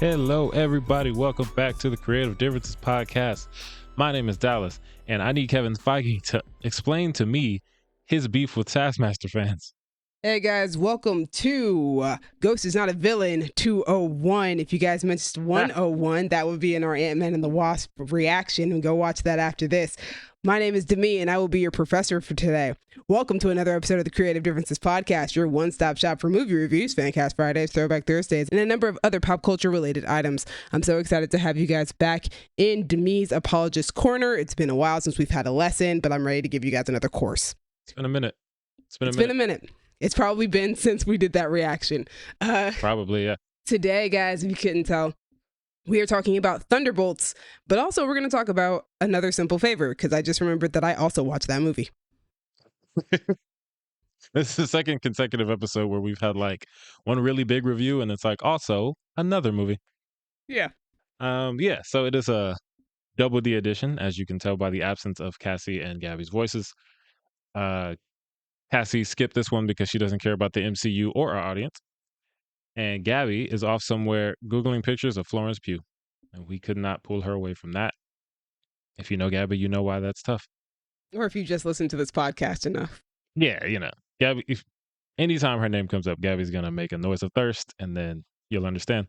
Hello, everybody. Welcome back to the Creative Differences Podcast. My name is Dallas, and I need Kevin Feige to explain to me his beef with Taskmaster fans. Hey guys, welcome to Ghost is Not a Villain 201. If you guys missed 101, that would be in our Ant-Man and the Wasp reaction, and go watch that after this. My name is Demi, and I will be your professor for today. Welcome to another episode of the Creative Differences Podcast, your one-stop shop for movie reviews, Fancast Fridays, Throwback Thursdays, and a number of other pop culture-related items. I'm so excited to have you guys back in Demi's Apologist Corner. It's been a while since we've had a lesson, but I'm ready to give you guys another course. It's been a minute. It's been a minute. It's probably been since we did that reaction. Probably, yeah. Today, guys, if you couldn't tell, we are talking about Thunderbolts, but also we're going to talk about Another Simple Favor, because I just remembered that I also watched that movie. This is the second consecutive episode where we've had like one really big review, and it's like also another movie. Yeah. So it is a double D edition, as you can tell by the absence of Cassie and Gabby's voices. Cassie skipped this one because she doesn't care about the MCU or our audience. And Gaby is off somewhere Googling pictures of Florence Pugh. And we could not pull her away from that. If you know Gaby, you know why that's tough. Or if you just listen to this podcast enough. Yeah, Gaby, anytime her name comes up, Gaby's going to make a noise of thirst, and then you'll understand.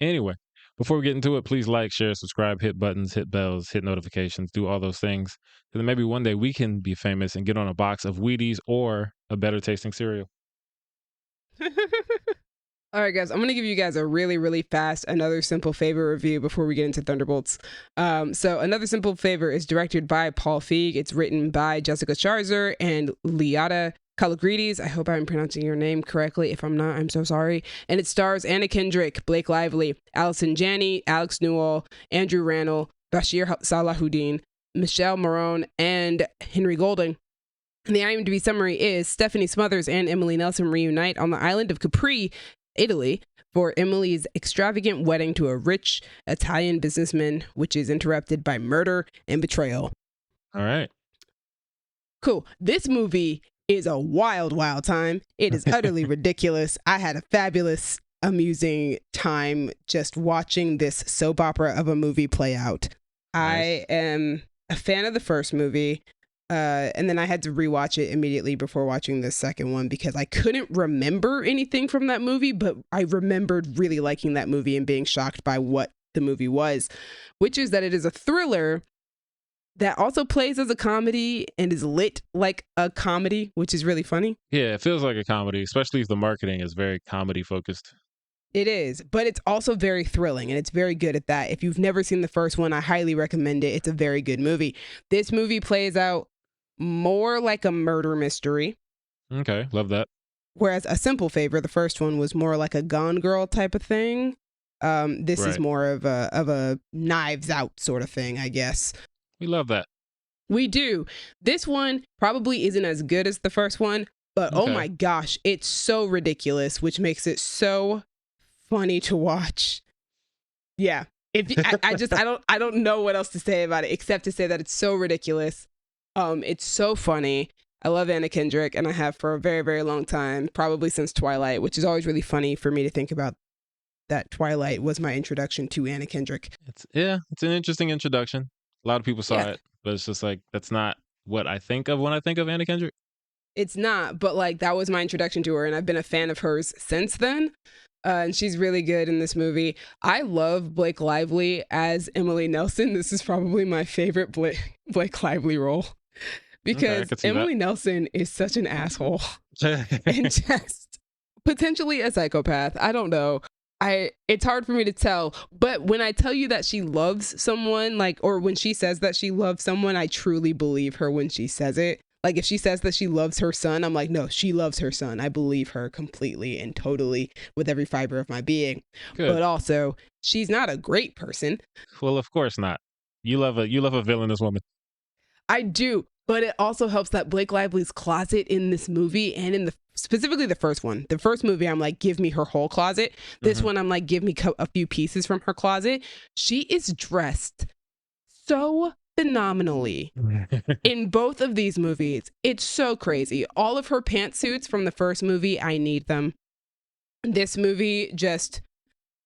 Anyway, before we get into it, please like, share, subscribe, hit buttons, hit bells, hit notifications, do all those things. And then maybe one day we can be famous and get on a box of Wheaties or a better tasting cereal. All right, guys, I'm going to give you guys a really, really fast Another Simple Favor review before we get into Thunderbolts. So Another Simple Favor is directed by Paul Feig. It's written by Jessica Sharzer and Liada Kalogridis. I hope I'm pronouncing your name correctly. If I'm not, I'm so sorry. And it stars Anna Kendrick, Blake Lively, Allison Janney, Alex Newell, Andrew Rannell, Bashir Salahuddin, Michelle Morone, and Henry Golding. And the IMDb summary is Stephanie Smothers and Emily Nelson reunite on the island of Capri, Italy, for Emily's extravagant wedding to a rich Italian businessman, which is interrupted by murder and betrayal. All right. Cool. This movie is a wild, wild time. It is utterly ridiculous. I had a fabulous, amusing time just watching this soap opera of a movie play out. Nice. I am a fan of the first movie. And then I had to rewatch it immediately before watching the second one because I couldn't remember anything from that movie, but I remembered really liking that movie and being shocked by what the movie was, which is that it is a thriller that also plays as a comedy and is lit like a comedy, which is really funny. Yeah, it feels like a comedy, especially if the marketing is very comedy focused. It is, but it's also very thrilling, and it's very good at that. If you've never seen the first one, I highly recommend it. It's a very good movie. This movie plays out more like a murder mystery. Okay, love that. Whereas A Simple Favor, the first one, was more like a Gone Girl type of thing. This is more of a Knives Out sort of thing, I guess. We love that. We do. This one probably isn't as good as the first one, but Oh my gosh, it's so ridiculous, which makes it so funny to watch. Yeah. I don't know what else to say about it except to say that it's so ridiculous. It's so funny. I love Anna Kendrick, and I have for a very, very long time, probably since Twilight, which is always really funny for me to think about that Twilight was my introduction to Anna Kendrick. It's an interesting introduction. A lot of people saw it, but it's just like, that's not what I think of when I think of Anna Kendrick. It's not, but like that was my introduction to her, and I've been a fan of hers since then. And she's really good in this movie. I love Blake Lively as Emily Nelson. This is probably my favorite Blake Lively role because Emily Nelson is such an asshole and just potentially a psychopath. I don't know. It's hard for me to tell, but when I tell you that she loves someone, or when she says that she loves someone, I truly believe her when she says it. Like if she says that she loves her son, I'm like, no, she loves her son. I believe her completely and totally with every fiber of my being. Good. But also, she's not a great person. Well, of course not. You love a villainous woman. I do, but it also helps that Blake Lively's closet in this movie and in specifically the first one. The first movie, I'm like, give me her whole closet. This one, I'm like, give me a few pieces from her closet. She is dressed so phenomenally in both of these movies. It's so crazy. All of her pantsuits from the first movie, I need them. This movie, just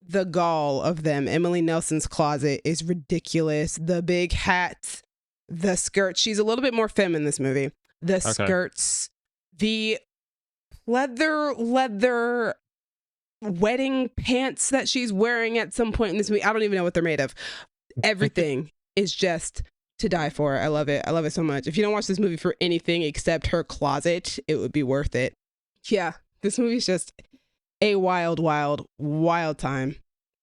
the gall of them. Emily Nelson's closet is ridiculous. The big hat, the skirt. She's a little bit more femme in this movie. The Okay. skirts, the leather wedding pants that she's wearing at some point in this movie. I don't even know what they're made of. Everything is just to die for. I love it. I love it so much. If you don't watch this movie for anything except her closet, it would be worth it. Yeah, this movie is just a wild, wild, wild time.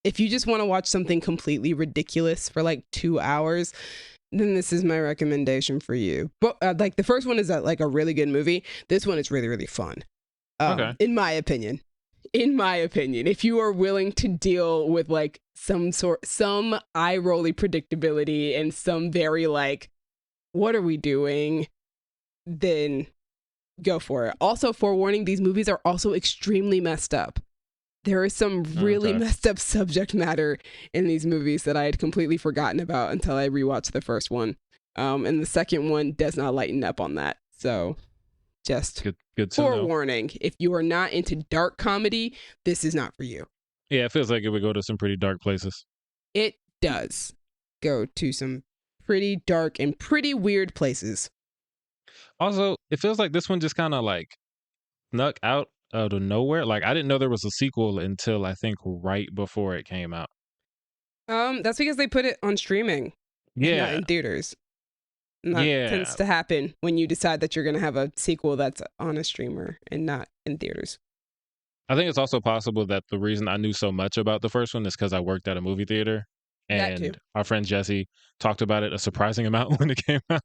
If you just want to watch something completely ridiculous for like 2 hours, then this is my recommendation for you. But like the first one is like a really good movie. This one is really, really fun. Okay. In my opinion, if you are willing to deal with like some eye rolly predictability and some very like, what are we doing? Then go for it. Also, forewarning, these movies are also extremely messed up. There is some really messed up subject matter in these movies that I had completely forgotten about until I rewatched the first one. And the second one does not lighten up on that. So just good forewarning, if you are not into dark comedy, this is not for you. Yeah, it feels like it would go to some pretty dark places. It does go to some pretty dark and pretty weird places. Also, it feels like this one just kind of like snuck out of nowhere. Like I didn't know there was a sequel until I think right before it came out. That's because they put it on streaming, Yeah, not in theaters. And that tends to happen when you decide that you're going to have a sequel that's on a streamer and not in theaters. I think it's also possible that the reason I knew so much about the first one is because I worked at a movie theater, and our friend Jesse talked about it a surprising amount when it came out.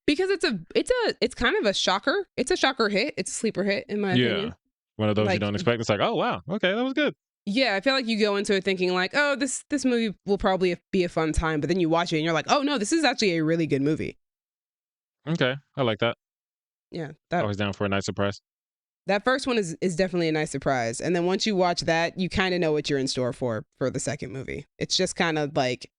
Because it's kind of a shocker. It's a shocker hit. It's a sleeper hit in my opinion. One of those you don't expect. It's like, oh wow, okay, that was good. Yeah, I feel like you go into it thinking like, oh, this movie will probably be a fun time, but then you watch it and you're like, oh no, this is actually a really good movie. Okay, I like that. Yeah, always down for a nice surprise. That first one is definitely a nice surprise, and then once you watch that, you kind of know what you're in store for the second movie. It's just kind of like,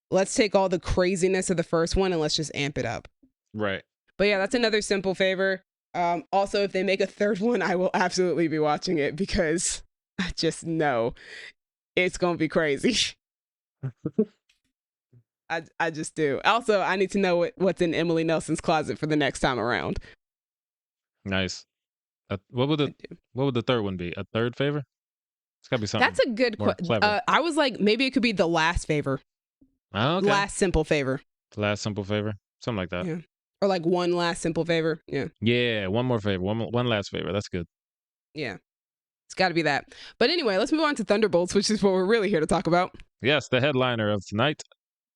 let's take all the craziness of the first one and let's just amp it up. Right. But yeah, that's another simple favor. Also, if they make a third one, I will absolutely be watching it because I just know it's gonna be crazy. I just do. Also, I need to know what's in Emily Nelson's closet for the next time around. Nice. What would the third one be? A third favor? It's gotta be something. That's a good question. I was like, maybe it could be the last favor. Oh, okay. Last simple favor. Last simple favor. Something like that. Yeah. Or like one last simple favor. Yeah. Yeah, one more favor. One last favor. That's good. Yeah. It's got to be that. But anyway, let's move on to Thunderbolts, which is what we're really here to talk about. Yes, the headliner of tonight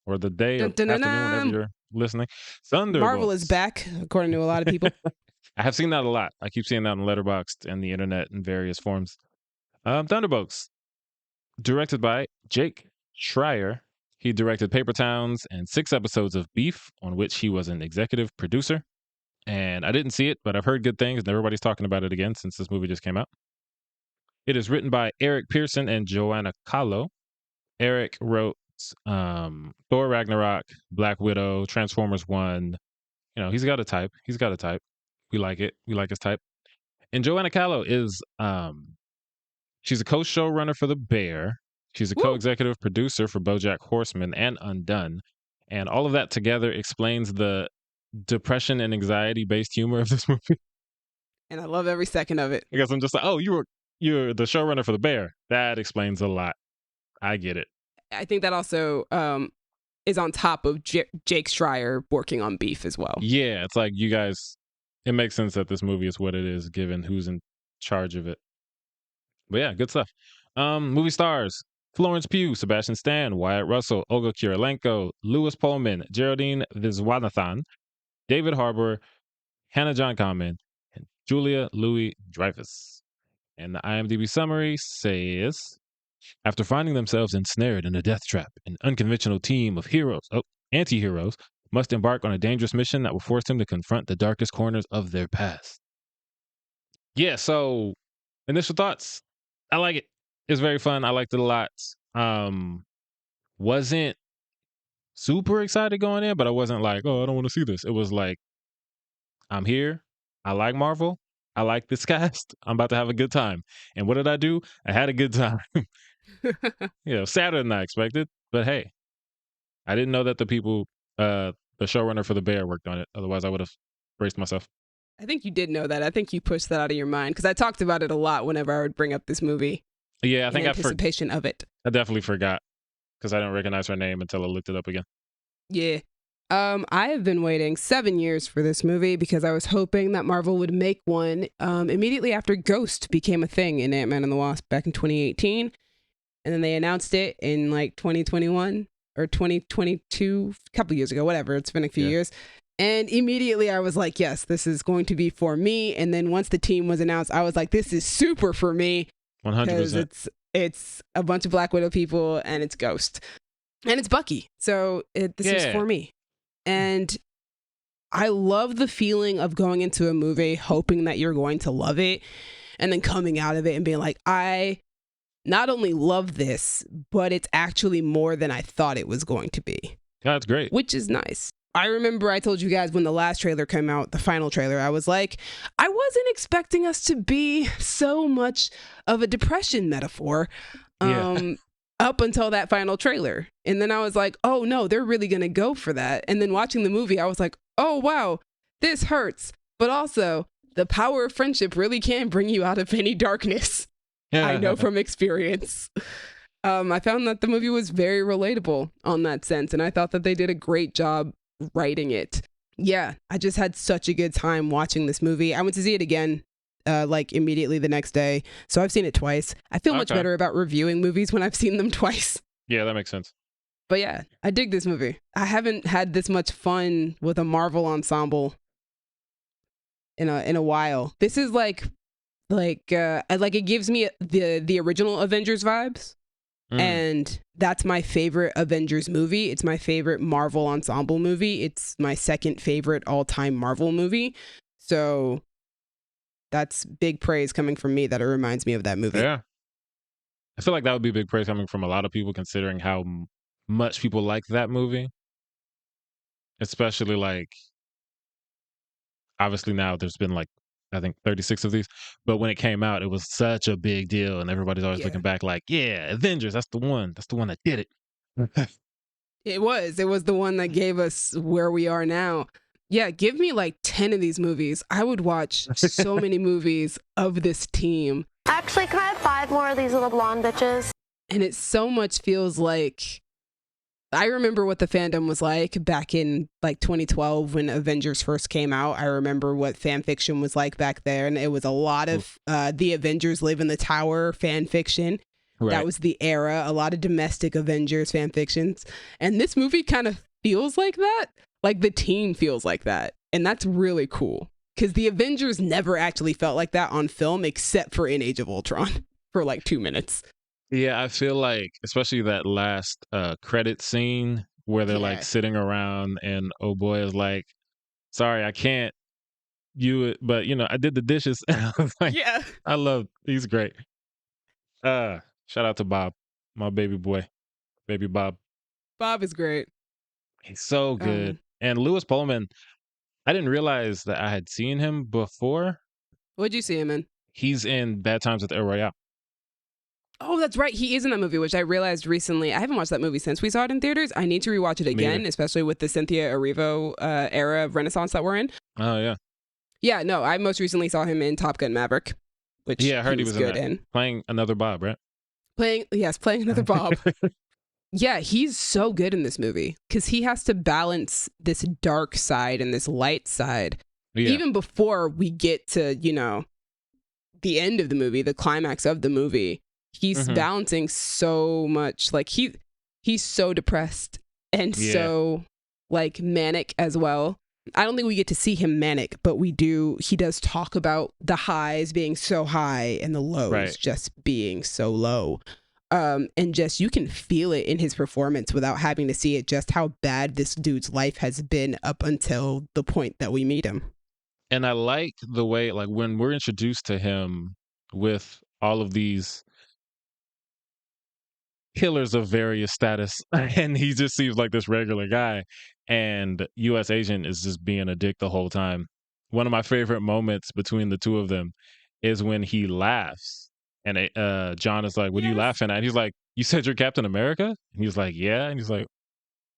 or the day or afternoon, whenever you're listening. Thunderbolts. Marvel is back, according to a lot of people. I have seen that a lot. I keep seeing that on Letterboxd and the internet in various forms. Thunderbolts, directed by Jake Schreier. He directed Paper Towns and 6 episodes of Beef, on which he was an executive producer. And I didn't see it, but I've heard good things, and everybody's talking about it again since this movie just came out. It is written by Eric Pearson and Joanna Kahlo. Eric wrote Thor Ragnarok, Black Widow, Transformers 1. You know, he's got a type. We like it. We like his type. And Joanna Kahlo is she's a co-showrunner for The Bear. She's a co-executive producer for BoJack Horseman and Undone. And all of that together explains the depression and anxiety-based humor of this movie. And I love every second of it. Because I'm just like, oh, you're the showrunner for The Bear. That explains a lot. I get it. I think that also is on top of Jake Schreier working on Beef as well. Yeah, it's like you guys, it makes sense that this movie is what it is given who's in charge of it. But yeah, good stuff. Movie stars: Florence Pugh, Sebastian Stan, Wyatt Russell, Olga Kurylenko, Louis Pullman, Geraldine Viswanathan, David Harbour, Hannah John Kamen, and Julia Louis-Dreyfus. And the IMDb summary says, after finding themselves ensnared in a death trap, an unconventional team of anti-heroes, must embark on a dangerous mission that will force them to confront the darkest corners of their past. Yeah, so initial thoughts. I like it. It's very fun. I liked it a lot. Wasn't super excited going in, but I wasn't like, oh, I don't want to see this. It was like, I'm here. I like Marvel. I like this cast. I'm about to have a good time. And what did I do? I had a good time. Sadder than I expected. But hey, I didn't know that the showrunner for The Bear worked on it. Otherwise, I would have braced myself. I think you did know that. I think you pushed that out of your mind because I talked about it a lot whenever I would bring up this movie Yeah, I in think anticipation of it. I definitely forgot because I didn't recognize her name until I looked it up again. Yeah. I have been waiting 7 years for this movie because I was hoping that Marvel would make one immediately after Ghost became a thing in Ant-Man and the Wasp back in 2018. And then they announced it in like 2021 or 2022, a couple years ago, whatever. It's been a few Yeah. years. And immediately I was like, yes, this is going to be for me. And then once the team was announced, I was like, this is super for me because 100%. it's a bunch of Black Widow people and it's Ghost and it's Bucky. So this is Yeah. for me. And I love the feeling of going into a movie hoping that you're going to love it and then coming out of it and being like, I not only love this, but it's actually more than I thought it was going to be. Yeah, that's great. Which is nice. I remember I told you guys when the last trailer came out, the final trailer, I was like, I wasn't expecting us to be so much of a depression metaphor Yeah. up until that final trailer. And then I was like, oh no, they're really going to go for that. And then watching the movie, I was like, oh wow, this hurts. But also, the power of friendship really can bring you out of any darkness. I know from experience. I found that the movie was very relatable on that sense, and I thought that they did a great job writing it. Yeah, I just had such a good time watching this movie. I went to see it again, like immediately the next day. So I've seen it twice. I feel much Okay. better about reviewing movies when I've seen them twice. Yeah, that makes sense. But yeah, I dig this movie. I haven't had this much fun with a Marvel ensemble in a while. This is like it gives me the original Avengers vibes. And that's my favorite Avengers movie. It's my favorite Marvel ensemble movie. It's my second favorite all-time Marvel movie. So that's big praise coming from me that it reminds me of that movie. Yeah. I feel like that would be big praise coming from a lot of people considering how much people like that movie. Especially like, obviously now there's been like, I think 36 of these. But when it came out, it was such a big deal. And everybody's always looking back like, yeah, Avengers, that's the one. That's the one that did it. It was the one that gave us where we are now. Yeah, give me like 10 of these movies. I would watch so many movies of this team. Actually, can I have 5 more of these little blonde bitches? And it so much feels like I remember what the fandom was like back in like 2012 when Avengers first came out. I remember what fan fiction was like back there. And it was a lot of the Avengers live in the tower fan fiction. Right. That was the era. A lot of domestic Avengers fan fictions. And this movie kind of feels like that. Like the team feels like that. And that's really cool. Because the Avengers never actually felt like that on film except for in Age of Ultron for like 2 minutes. Yeah, I feel like, especially that last credit scene where they're like sitting around and oh boy is like, sorry, I can't but I did the dishes. I was like, yeah. He's great. Shout out to Bob, my baby boy, baby Bob. Bob is great. He's so good. And Lewis Pullman, I didn't realize that I had seen him before. What'd you see him in? He's in Bad Times at the El Royale. Oh, that's right. He is in that movie, which I realized recently. I haven't watched that movie since we saw it in theaters. I need to rewatch it again, especially with the Cynthia Erivo era of Renaissance that we're in. Oh, yeah. Yeah, no, I most recently saw him in Top Gun Maverick, which I heard he was good in. Playing another Bob, right? Playing another Bob. Yeah, he's so good in this movie because he has to balance this dark side and this light side. Yeah. Even before we get to, the end of the movie, the climax of the movie. He's balancing so much. Like he's so depressed and so like manic as well. I don't think we get to see him manic, but we do. He does talk about the highs being so high and the lows just being so low. And just you can feel it in his performance without having to see it, just how bad this dude's life has been up until the point that we meet him. And I like the way, like, when we're introduced to him with all of these killers of various status, and he just seems like this regular guy, and U.S. Agent is just being a dick the whole time. One of my favorite moments between the two of them is when he laughs And John is like, "What are you Yes. laughing at?" And he's like, "You said you're Captain America?" And he's like, "Yeah." And he's like,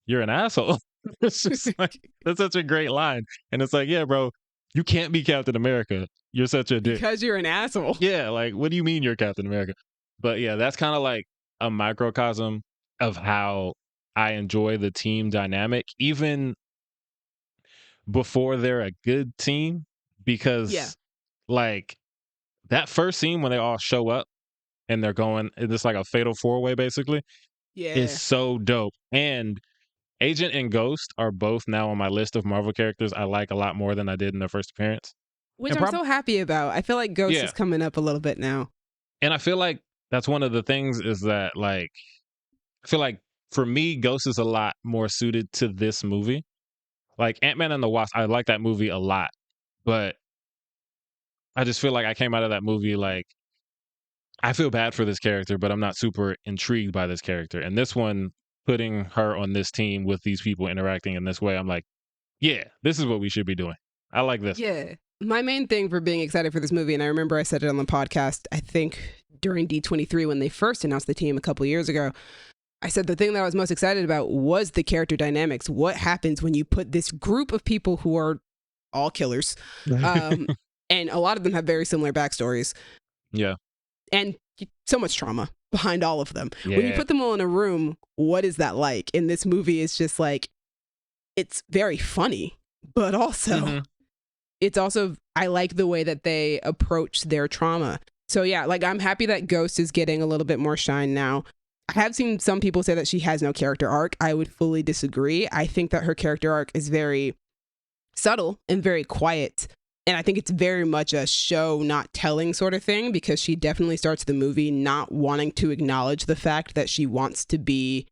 "You're an asshole." It's just like, that's such a great line. And it's like, yeah, bro, you can't be Captain America. You're such a dick. Because you're an asshole. Yeah, like, what do you mean you're Captain America? But yeah, that's kind of like a microcosm of how I enjoy the team dynamic, even before they're a good team, Yeah. because like that first scene when they all show up and they're going, it's like a fatal four-way basically, is Yeah. so dope. And Agent and Ghost are both now on my list of Marvel characters I like a lot more than I did in their first appearance. Which And I'm so happy about. I feel like Ghost yeah, is coming up a little bit now. and I feel like that's one of the things is that like I feel like for me Ghost is a lot more suited to this movie. Like Ant-Man and the Wasp, I like that movie a lot, but I just feel like I came out of that movie like I feel bad for this character, but I'm not super intrigued by this character. And this one, putting her on this team with these people interacting in this way, I'm like, yeah, this is what we should be doing. I like this. Yeah. My main thing for being excited for this movie, and I remember I said it on the podcast, I think during D23 when they first announced the team a couple years ago, I said the thing that I was most excited about was the character dynamics. What happens when you put this group of people who are all killers, and a lot of them have very similar backstories, Yeah. and so much trauma behind all of them. Yeah. When you put them all in a room, what is that like? In this movie, it's just like, it's very funny, but also it's also, I like the way that they approach their trauma. So yeah, like I'm happy that Ghost is getting a little bit more shine now. I have seen some people say that she has no character arc. I would fully disagree. I think that her character arc is very subtle and very quiet. And I think it's very much a show not telling sort of thing, because she definitely starts the movie not wanting to acknowledge the fact that she wants to be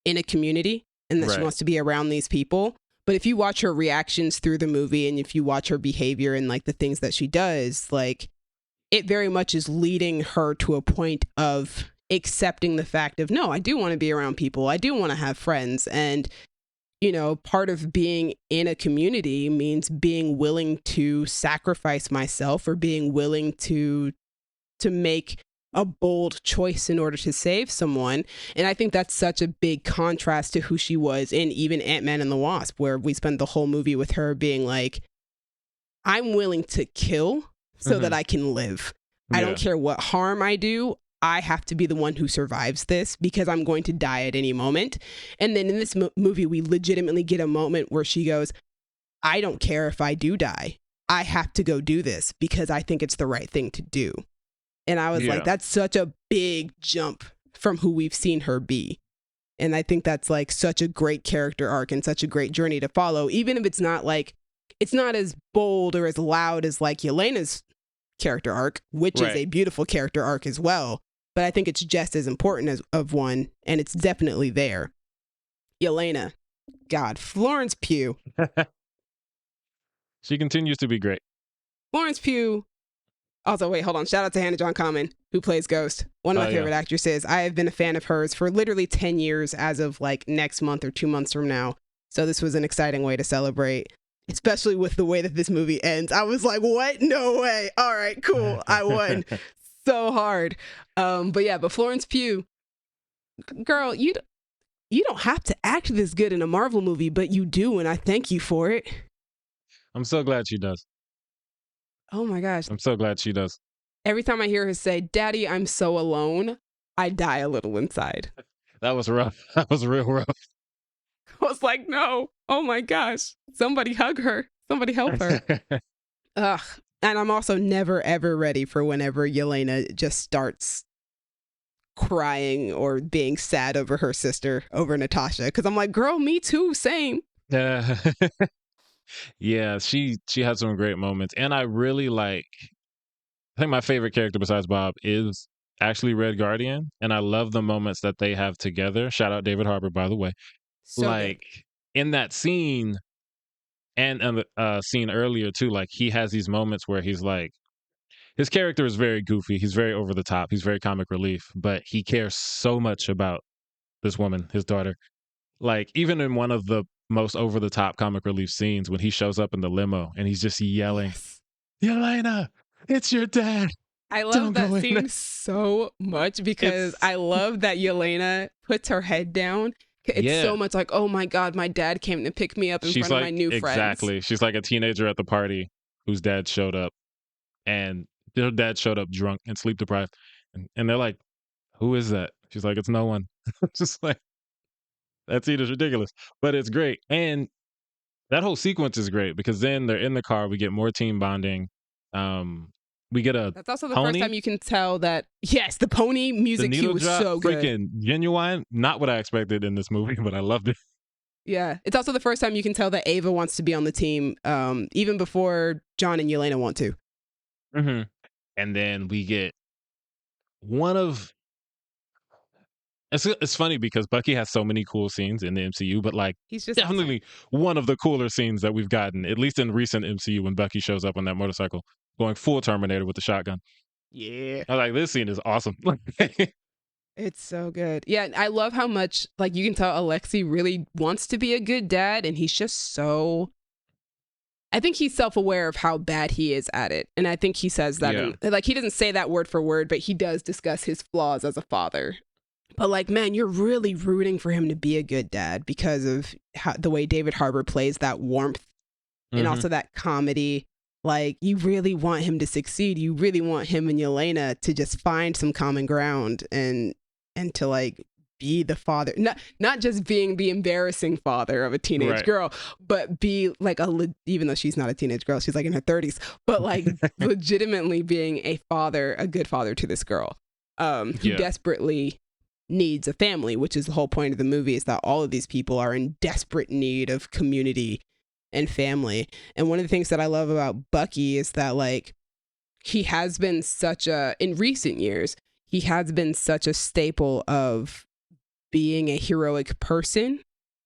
in a community and that she wants to be around these people. But if you watch her reactions through the movie and if you watch her behavior and like the things that she does, like it very much is leading her to a point of accepting the fact of, no, I do want to be around people. I do want to have friends. And, you know, part of being in a community means being willing to sacrifice myself or being willing to make a bold choice in order to save someone. And I think that's such a big contrast to who she was in even Ant-Man and the Wasp, where we spend the whole movie with her being like, I'm willing to kill so that I can live. I don't care what harm I do. I have to be the one who survives this because I'm going to die at any moment. And then in this movie, we legitimately get a moment where she goes, I don't care if I do die. I have to go do this because I think it's the right thing to do. And I was like, that's such a big jump from who we've seen her be. And I think that's like such a great character arc and such a great journey to follow, even if it's not like, it's not as bold or as loud as like Yelena's character arc, which is a beautiful character arc as well. But I think it's just as important as of one, and it's definitely there. Yelena, God, Florence Pugh. She continues to be great. Florence Pugh. Also, wait, hold on. Shout out to Hannah John Common, who plays Ghost. One of my favorite actresses. I have been a fan of hers for literally 10 years as of like next month or 2 months from now. So this was an exciting way to celebrate, especially with the way that this movie ends. I was like, what? No way. All right, cool. I won. So hard. But Florence Pugh, girl, you don't have to act this good in a Marvel movie, but you do, and I thank you for it. I'm so glad she does. Oh my gosh. I'm so glad she does. Every time I hear her say, Daddy, I'm so alone, I die a little inside. That was rough. That was real rough. I was like, no. Oh my gosh. Somebody hug her. Somebody help her. Ugh. And I'm also never, ever ready for whenever Yelena just starts crying or being sad over her sister, over Natasha. Because I'm like, girl, me too. Same. Yeah, she had some great moments. And I really like, I think my favorite character besides Bob is actually Red Guardian. And I love the moments that they have together. Shout out David Harbour, by the way. So like good. In that scene and scene earlier too, like he has these moments where he's like, his character is very goofy. He's very over the top. He's very comic relief, but he cares so much about this woman, his daughter. Like even in one of the most over the top comic relief scenes when he shows up in the limo and he's just yelling, Yelena, it's your dad. I love Don't that go in scene there. so much because It's I love that Yelena puts her head down. It's yeah. so much like, oh my God, my dad came to pick me up in She's front of my like new friends. exactly. She's like a teenager at the party whose dad showed up, and their dad showed up drunk and sleep deprived, and they're like, "Who is that?" She's like, "It's no one." Just like that scene is ridiculous, but it's great, and that whole sequence is great because then they're in the car. We get more team bonding. Um, we get a That's also the first pony. time you can tell that, yes, the pony The music cue needle was drop, so good. freaking genuine. Not what I expected in this movie, but I loved it. Yeah. It's also the first time you can tell that Ava wants to be on the team, even before John and Yelena want to. Mm-hmm. And then we get one of it's funny because Bucky has so many cool scenes in the MCU, but like He's just awesome. definitely one of the cooler scenes that we've gotten, at least in recent MCU, when Bucky shows up on that motorcycle, going full Terminator with the shotgun. Yeah. I was like, this scene is awesome. It's so good. Yeah, I love how much like you can tell Alexei really wants to be a good dad, and he's just so. I think he's self-aware of how bad he is at it, and I think he says that. Yeah. Like he doesn't say that word for word, but he does discuss his flaws as a father. But like, man, you're really rooting for him to be a good dad because of the way David Harbour plays that warmth and Mhm. also that comedy. Like, you really want him to succeed. You really want him and Yelena to just find some common ground and to like be the father, not just being the embarrassing father of a teenage Right. girl, but be like even though she's not a teenage girl, she's like in her 30s, but like legitimately being a father, a good father to this girl, who Yeah. desperately needs a family, which is the whole point of the movie, is that all of these people are in desperate need of community and family. And one of the things that I love about Bucky is that like he has been in recent years, he has been such a staple of being a heroic person.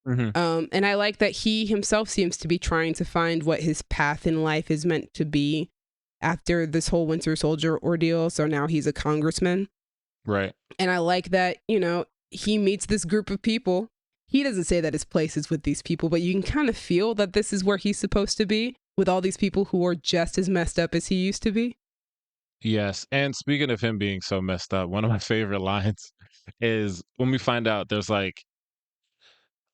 Mhm. And I like that he himself seems to be trying to find what his path in life is meant to be after this whole Winter Soldier ordeal. So now he's a congressman. Right. And I like that, he meets this group of people. He doesn't say that his place is with these people, but you can kind of feel that this is where he's supposed to be with all these people who are just as messed up as he used to be. Yes. And speaking of him being so messed up, one of my favorite lines is when we find out there's like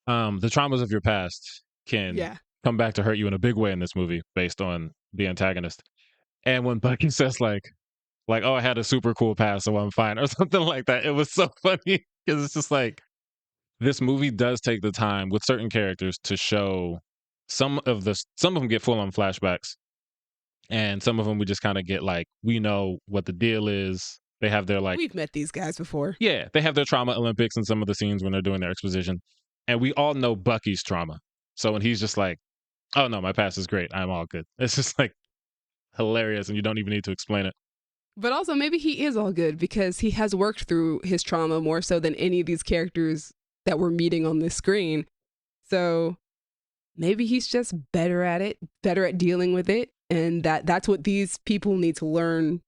the traumas of your past can Yeah. come back to hurt you in a big way in this movie based on the antagonist. And when Bucky says like, oh, I had a super cool past, so I'm fine, or something like that. It was so funny because it's just like this movie does take the time with certain characters to show some of them get full on flashbacks, and some of them we just kind of get like we know what the deal is. They have their like We've met these guys before. yeah, they have their trauma Olympics in some of the scenes when they're doing their exposition, and we all know Bucky's trauma. So when he's just like, oh no, my past is great, I'm all good. It's just like hilarious, and you don't even need to explain it. But also, maybe he is all good because he has worked through his trauma more so than any of these characters that we're meeting on this screen. So maybe he's just better at it, better at dealing with it. And that's what these people need to learn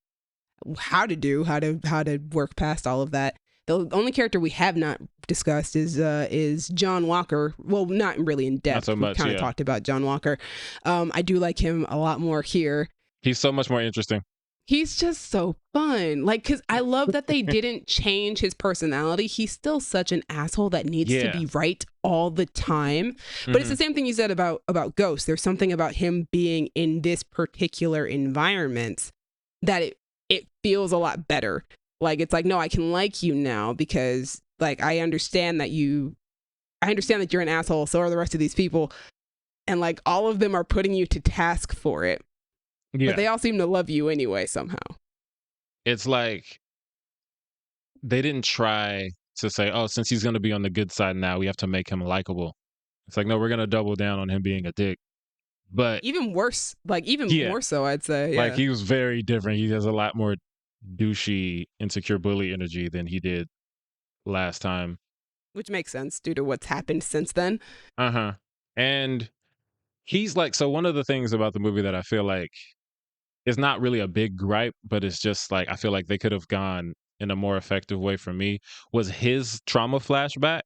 how to do, how to work past all of that. The only character we have not discussed is John Walker. Well, not really in depth. Not so much, We've kind of yeah. talked about John Walker. I do like him a lot more here. He's so much more interesting. He's just so fun. Like, because I love that they didn't change his personality. He's still such an asshole that needs to be right all the time. But it's the same thing you said about Ghost. There's something about him being in this particular environment that it feels a lot better. Like, it's like, no, I can like you now because like I understand that you're an asshole. So are the rest of these people. And like all of them are putting you to task for it. Yeah. But they all seem to love you anyway somehow. It's like they didn't try to say, oh, since he's going to be on the good side now, we have to make him likable. It's like, no, we're going to double down on him being a dick. But even worse, like even more so, I'd say. Yeah. Like he was very different. He has a lot more douchey, insecure bully energy than he did last time. Which makes sense due to what's happened since then. Uh-huh. And he's like, so one of the things about the movie that I feel like is not really a big gripe, but it's just like I feel like they could have gone in a more effective way for me was his trauma flashback.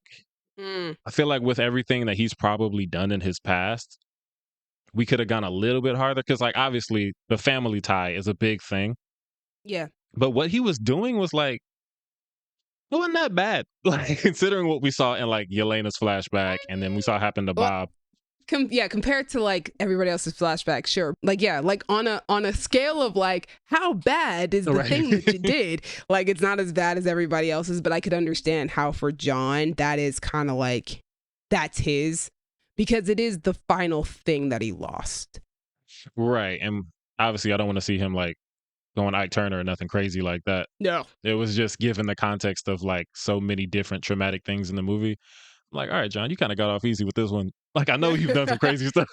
I feel like with everything that he's probably done in his past, we could have gone a little bit harder because like obviously the family tie is a big thing. Yeah. But what he was doing was like, it wasn't that bad. Like considering what we saw in like Yelena's flashback, and then we saw happen to Well, Bob. compared to like everybody else's flashback, sure. Like, yeah, like on a scale of like how bad is the Right. thing that you did? Like, it's not as bad as everybody else's, but I could understand how for John that is kind of like that's his, because it is the final thing that he lost. Right. And obviously I don't want to see him like going Ike Turner or nothing crazy like that. No. It was just given the context of like so many different traumatic things in the movie. I'm like, all right, John, you kind of got off easy with this one. Like, I know you've done some crazy stuff.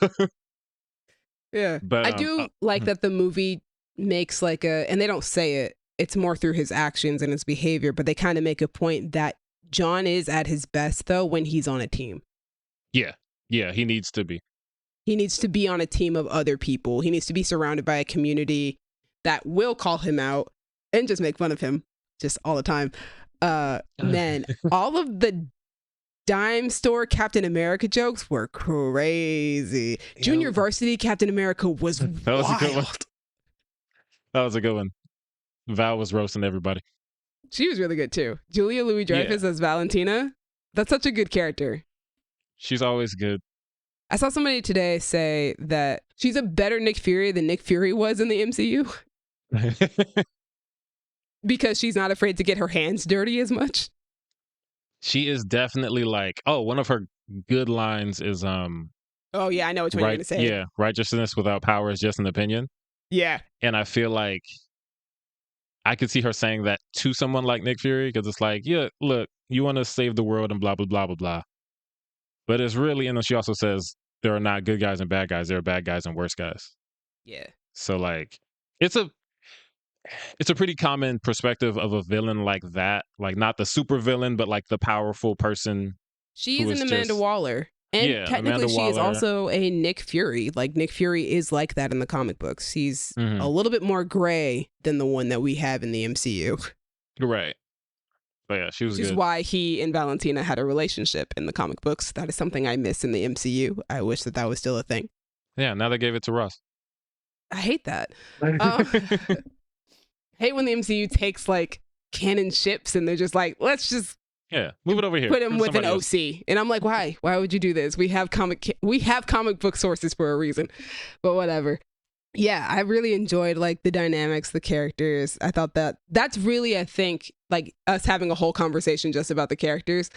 Yeah. But I do like that the movie makes like and they don't say it, it's more through his actions and his behavior, but they kind of make a point that John is at his best though when he's on a team. yeah, he needs to be. He needs to be on a team of other people. He needs to be surrounded by a community that will call him out and just make fun of him just all the time. Man, all of the dime store Captain America jokes were crazy. Yeah. Junior Varsity Captain America was That was wild. a good one. That was a good one. Val was roasting everybody. She was really good too. Julia Louis-Dreyfus as Valentina. That's such a good character. She's always good. I saw somebody today say that she's a better Nick Fury than Nick Fury was in the MCU because she's not afraid to get her hands dirty as much. She is definitely like, one of her good lines is Oh yeah, I know which one you're gonna say. Yeah, righteousness without power is just an opinion. Yeah. And I feel like I could see her saying that to someone like Nick Fury, because it's like, yeah, look, you want to save the world and blah blah blah blah blah. But it's really, and then she also says there are not good guys and bad guys, there are bad guys and worse guys. Yeah. So like it's a pretty common perspective of a villain like that. Like not the super villain, but like the powerful person. She who is an is Amanda just- Waller. And Yeah, technically Amanda she is Waller. also a Nick Fury. Like Nick Fury is like that in the comic books. He's Mhm. a little bit more gray than the one that we have in the MCU. Right. But yeah, she was Which is good. why he and Valentina had a relationship in the comic books. That is something I miss in the MCU. I wish that was still a thing. Yeah, now they gave it to Russ. I hate that. Hate when the MCU takes like canon ships and they're just like, let's just Yeah, move it over here. put him Give it to with an somebody else. OC. And I'm like, why? Why would you do this? We have comic book sources for a reason. But whatever. Yeah, I really enjoyed like the dynamics, the characters. I thought that's really, I think, like us having a whole conversation just about the characters.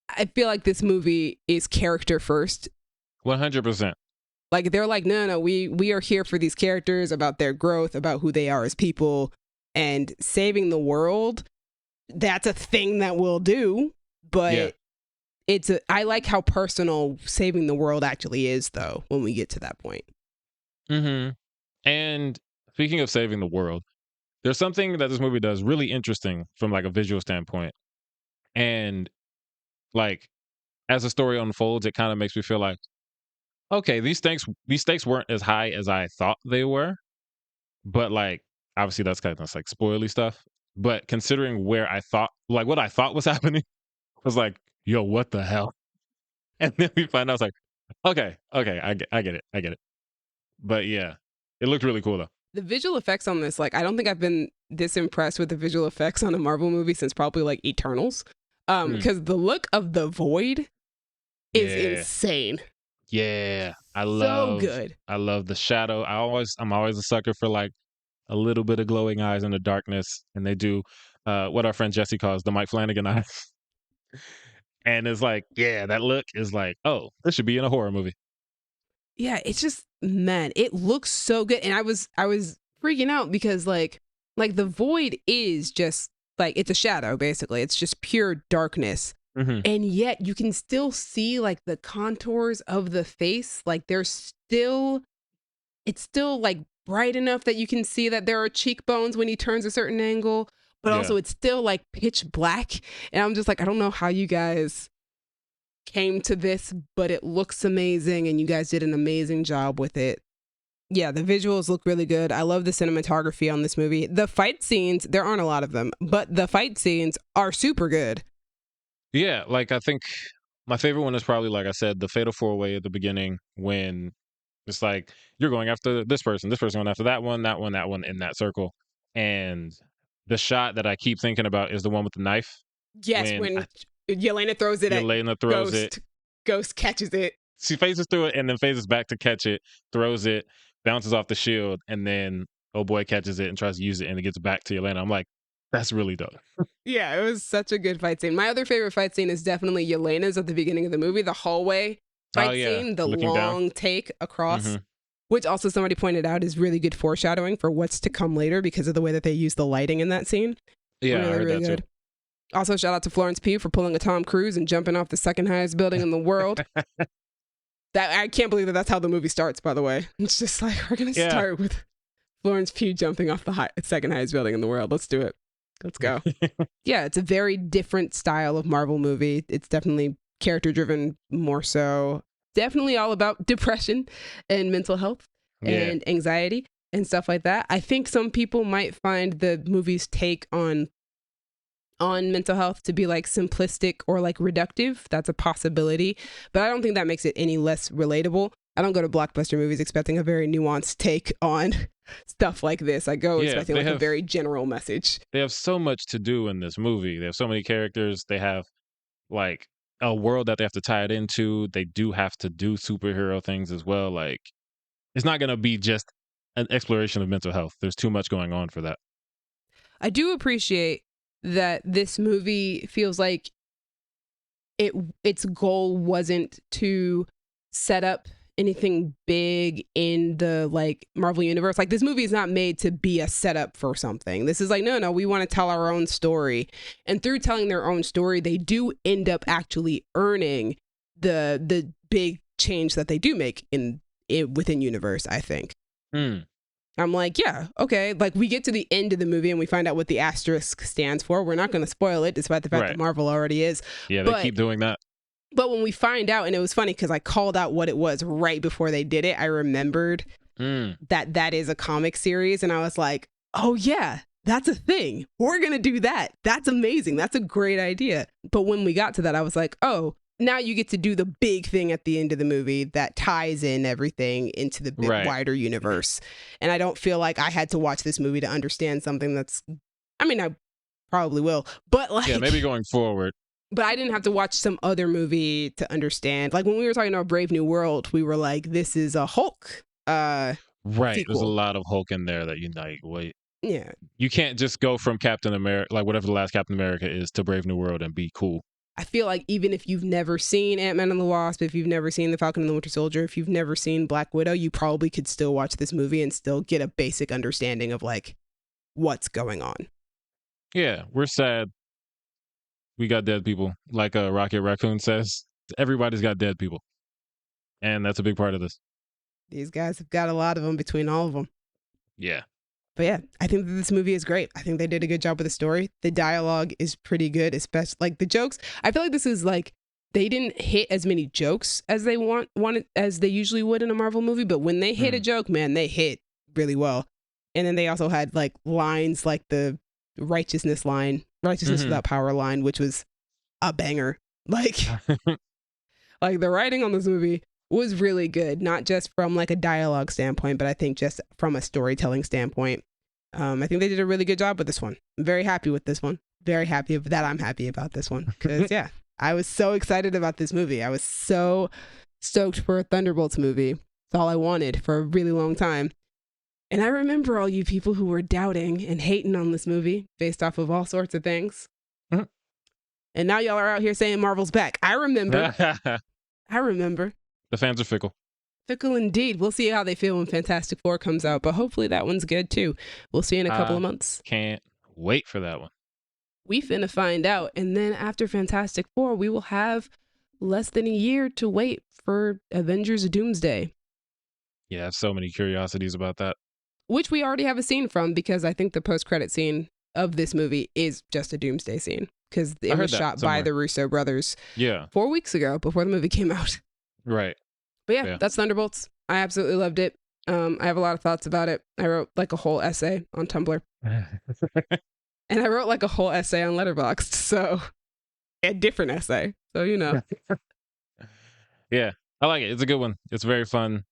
I feel like this movie is character first. 100%. Like they're like, no, we are here for these characters, about their growth, about who they are as people, and saving the world. That's a thing that we'll do, but Yeah. I like how personal saving the world actually is, though, when we get to that point. Mm-hmm. And speaking of saving the world, there's something that this movie does really interesting from like a visual standpoint. And like as the story unfolds, it kind of makes me feel like, okay, these stakes weren't as high as I thought they were. But like obviously that's kind of like spoily stuff. But considering where I thought, like what I thought was happening, I was like, yo, what the hell? And then we find out, it's like, okay, I get it. But yeah, it looked really cool though. The visual effects on this, like, I don't think I've been this impressed with the visual effects on a Marvel movie since probably like Eternals. Because the look of the Void is insane. Yeah, I So good. I love the shadow. I'm always a sucker for like a little bit of glowing eyes in the darkness, and they do what our friend Jesse calls the Mike Flanagan eyes. And it's like, yeah, that look is like, oh, this should be in a horror movie. Yeah, it's just, man, it looks so good. And I was freaking out because like the Void is just like, it's a shadow basically. It's just pure darkness. Mm-hmm. And yet you can still see like the contours of the face. Like it's still like bright enough that you can see that there are cheekbones when he turns a certain angle, but also it's still like pitch black. And I'm just like, I don't know how you guys came to this, but it looks amazing and you guys did an amazing job with it. Yeah, the visuals look really good. I love the cinematography on this movie. The fight scenes, there aren't a lot of them, but the fight scenes are super good. Yeah, like I think my favorite one is probably, like I said, the fatal four-way at the beginning, when it's like you're going after this person going after that one in that circle. And the shot that I keep thinking about is the one with the knife. Yes, when Yelena throws it Yelena throws Ghost. it. Ghost catches it. She phases through it and then phases back to catch it, throws it, bounces off the shield, and then oh boy catches it and tries to use it and it gets back to Yelena. I'm like, that's really dope. Yeah, it was such a good fight scene. My other favorite fight scene is definitely Yelena's at the beginning of the movie, the hallway fight scene, the looking long down. take across, Mhm. which also somebody pointed out is really good foreshadowing for what's to come later because of the way that they use the lighting in that scene. Yeah, really, I heard really that good. too. Also, shout out to Florence Pugh for pulling a Tom Cruise and jumping off the second highest building in the world. That I can't believe that that's how the movie starts, by the way. It's just like, we're going to start with Florence Pugh jumping off the second highest building in the world. Let's do it. Let's go. Yeah, it's a very different style of Marvel movie. It's definitely character driven more so. Definitely all about depression and mental health and anxiety and stuff like that. I think some people might find the movie's take on mental health to be like simplistic or like reductive. That's a possibility, but I don't think that makes it any less relatable. I don't go to blockbuster movies expecting a very nuanced take on stuff like this. I go expecting like a very general message. They have so much to do in this movie. They have so many characters. They have like a world that they have to tie it into. They do have to do superhero things as well. Like, it's not going to be just an exploration of mental health. There's too much going on for that. I do appreciate that this movie feels like its goal wasn't to set up anything big in the like Marvel universe. Like, this movie is not made to be a setup for something. This is like, no, we want to tell our own story. And through telling their own story, they do end up actually earning the big change that they do make within universe, I think. I'm like, yeah, okay. Like, we get to the end of the movie and we find out what the asterisk stands for. We're not going to spoil it, despite the fact that Marvel already is. Yeah, they keep doing that. But when we find out, and it was funny because I called out what it was right before they did it, I remembered that is a comic series. And I was like, oh yeah, that's a thing. We're going to do that. That's amazing. That's a great idea. But when we got to that, I was like, oh, now you get to do the big thing at the end of the movie that ties in everything into the big, wider universe. And I don't feel like I had to watch this movie to understand something that's, I mean, I probably will, but like, yeah, maybe going forward. But I didn't have to watch some other movie to understand. Like, when we were talking about Brave New World, we were like, this is a Hulk right. sequel. There's a lot of Hulk in there that you like, wait. Yeah. You can't just go from Captain America, like whatever the last Captain America is, to Brave New World and be cool. I feel like even if you've never seen Ant-Man and the Wasp, if you've never seen The Falcon and the Winter Soldier, if you've never seen Black Widow, you probably could still watch this movie and still get a basic understanding of like what's going on. Yeah, we're sad. We got dead people. Like Rocket Raccoon says, everybody's got dead people. And that's a big part of this. These guys have got a lot of them between all of them. Yeah. But yeah, I think that this movie is great. I think they did a good job with the story. The dialogue is pretty good, especially like the jokes. I feel like this is like, they didn't hit as many jokes as they wanted as they usually would in a Marvel movie. But when they hit a joke, man, they hit really well. And then they also had like lines like the righteousness without power line, which was a banger. Like, like the writing on this movie was really good, not just from like a dialogue standpoint, but I think just from a storytelling standpoint. I think they did a really good job with this one. I'm very happy with this one. Very happy that I'm happy about this one. Because yeah, I was so excited about this movie. I was so stoked for a Thunderbolts movie. It's all I wanted for a really long time. And I remember all you people who were doubting and hating on this movie based off of all sorts of things. And now y'all are out here saying Marvel's back. I remember. I remember. The fans are fickle. Fickle indeed. We'll see how they feel when Fantastic Four comes out, but hopefully that one's good too. We'll see in a couple of months. Can't wait for that one. We finna find out. And then after Fantastic Four, we will have less than a year to wait for Avengers Doomsday. Yeah, I have so many curiosities about that. Which we already have a scene from, because I think the post-credit scene of this movie is just a Doomsday scene. Because it was shot by the Russo brothers 4 weeks ago before the movie came out. Right. But yeah, that's Thunderbolts. I absolutely loved it. I have a lot of thoughts about it. I wrote like a whole essay on Tumblr. And I wrote like a whole essay on Letterboxd. So a different essay. So, you know. Yeah, I like it. It's a good one. It's very fun.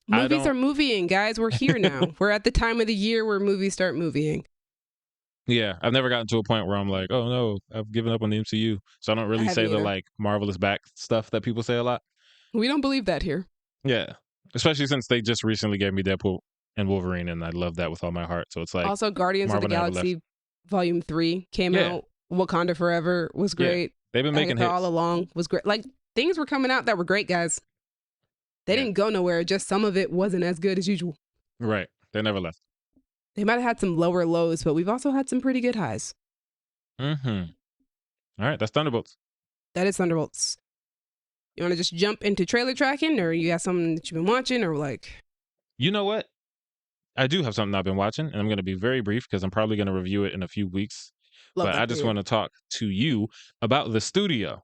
Movies are movieing, guys. We're here now. We're at the time of the year where movies start movieing. Yeah, I've never gotten to a point where I'm like, oh no, I've given up on the MCU. So I don't I really haven't say the either. like Marvel is back stuff that people say a lot. We don't believe that here. Yeah, especially since they just recently gave me Deadpool and Wolverine, and I love that with all my heart. So it's like Also, Guardians of the Marvel never left. Galaxy Volume 3 came Yeah, out. Wakanda Forever was yeah, great. they've been making Agatha hits. All Along was great. Like, things were coming out that were great, guys. They Yeah. didn't go nowhere. Just some of it wasn't as good as usual. Right, they never left. They might have had some lower lows, but we've also had some pretty good highs. Mm-hmm. All right, that's Thunderbolts. That is Thunderbolts. You want to just jump into trailer tracking, or you got something that you've been watching, or like? You know what? I do have something I've been watching, and I'm going to be very brief because I'm probably going to review it in a few weeks. Love But that I for just you. want to talk to you about the studio Oh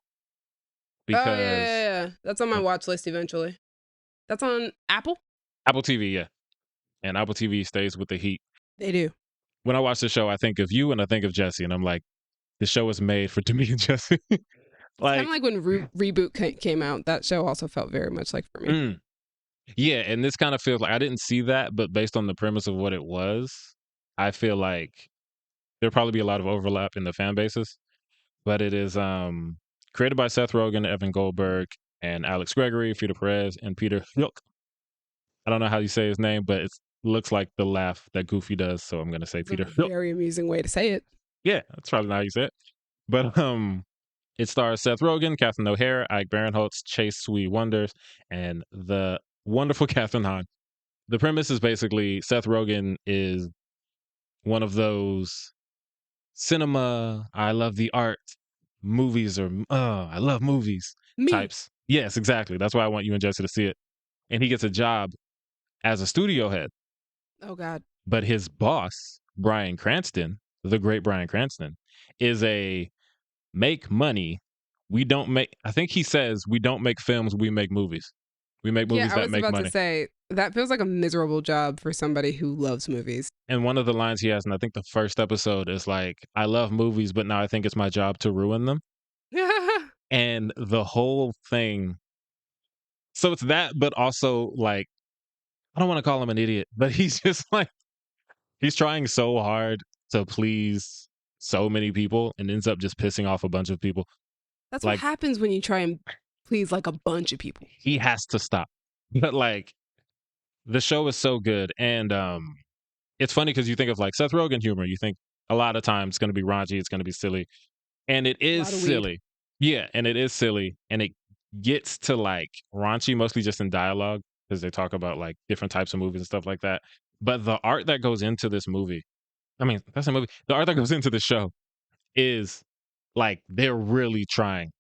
because yeah. That's on my watch list eventually. That's on Apple. Apple TV, yeah, and Apple TV stays with the heat. They do. When I watch the show, I think of you and I think of Jesse, and I'm like, the show is made for Demi and Jesse. It's kind Like, of like when Reboot came out. That show also felt very much like for me. yeah, and this kind of feels like I didn't see that, but based on the premise of what it was, I feel like there'll probably be a lot of overlap in the fan bases. But it is created by Seth Rogen, Evan Goldberg, and Alex Gregory, Peter Perez, and Peter Hook. I don't know how you say his name, but it looks like the laugh that Goofy does, so I'm gonna say It's a Peter Hook. very amusing way to say it. Yeah, that's probably not how you say it. But it stars Seth Rogen, Catherine O'Hara, Ike Barinholtz, Chase Sweet Wonders, and the wonderful Catherine Hahn. The premise is basically Seth Rogen is one of those cinema, I love the art, movies or I love movies Me. types. Yes, exactly. That's why I want you and Jesse to see it. And he gets a job as a studio head, Oh God. but his boss, Bryan Cranston, the great Bryan Cranston, is a make money. We don't make, I think he says, we don't make films, we make movies. We make Yeah, movies I that was make about money. to say that feels like a miserable job for somebody who loves movies. And one of the lines he has, and I think the first episode is like, I love movies, but now I think it's my job to ruin them. And the whole thing, so it's that, but also like, I don't want to call him an idiot, but he's just like, he's trying so hard to please so many people and ends up just pissing off a bunch of people. That's what Like, happens when you try and please like a bunch of people. he has to stop. But like, the show is so good. And it's funny because you think of like Seth Rogen humor, you think a lot of times it's going to be raunchy, it's going to be silly. And it is lot of weed. silly. Yeah, and it is silly. And it gets to like raunchy mostly just in dialogue because they talk about like different types of movies and stuff like that. But the art that goes into this movie, I mean, that's a movie. The art that goes into the show is like they're really trying.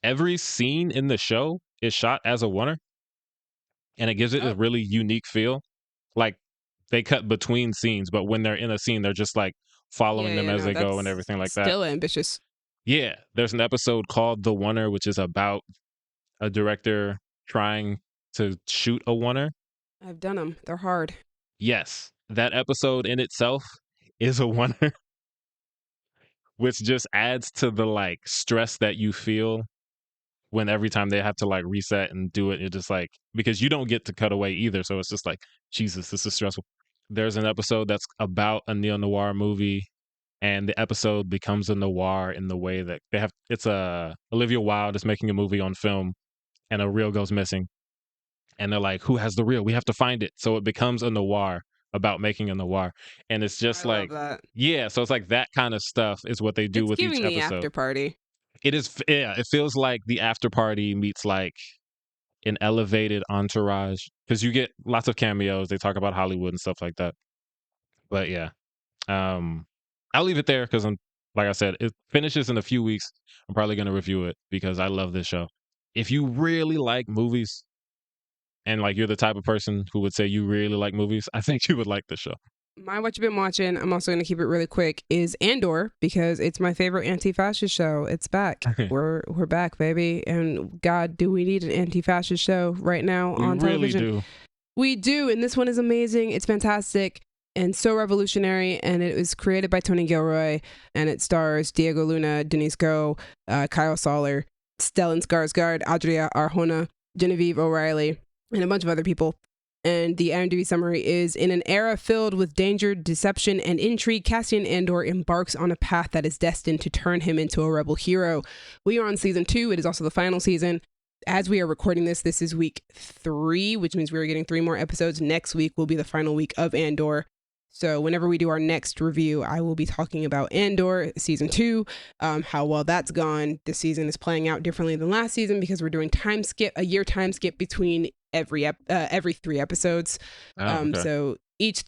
Every scene in the show is shot as a oneer, and it gives it a really unique feel. Like they cut between scenes, but when they're in a scene, they're just like following them as they go and everything like that. Still ambitious. Yeah, there's an episode called The Oneer, which is about a director trying to shoot a oneer. I've done them. They're hard. Yes, that episode in itself is a oneer, which just adds to the like stress that you feel when every time they have to like reset and do it. You're just like, because you don't get to cut away either. So it's just like, Jesus, this is stressful. There's an episode that's about a neo-noir movie, and the episode becomes a noir in the way that they have, it's Olivia Wilde is making a movie on film and a reel goes missing. And they're like, who has the reel? We have to find it. So it becomes a noir about making a noir. And it's just I like, love that. yeah. So it's like that kind of stuff is what they do It's with each giving me episode. after party. It is, yeah. It feels like the after party meets like an elevated entourage because you get lots of cameos. They talk about Hollywood and stuff like that. But yeah, I'll leave it there because I'm, like I said, it finishes in a few weeks. I'm probably going to review it because I love this show. If you really like movies and like you're the type of person who would say you really like movies, I think you would like this show. My what you've been watching, I'm also going to keep it really quick, is Andor, because it's my favorite anti-fascist show. It's back. We're back, baby. And God, do we need an anti-fascist show right now on television? We really do. We do. And this one is amazing. It's fantastic and so revolutionary. And it was created by Tony Gilroy. And it stars Diego Luna, Denise Go, Kyle Soller, Stellan Skarsgård, Adria Arjona, Genevieve O'Reilly, and a bunch of other people. And the IMDb summary is, in an era filled with danger, deception, and intrigue, Cassian Andor embarks on a path that is destined to turn him into a rebel hero. We are on season 2. It is also the final season. As we are recording this is week 3, which means we're getting 3 more episodes. Next week will be the final week of Andor. So whenever we do our next review, I will be talking about Andor season 2, how well that's gone. This season is playing out differently than last season because we're doing a year time skip between every 3 episodes. Okay. So each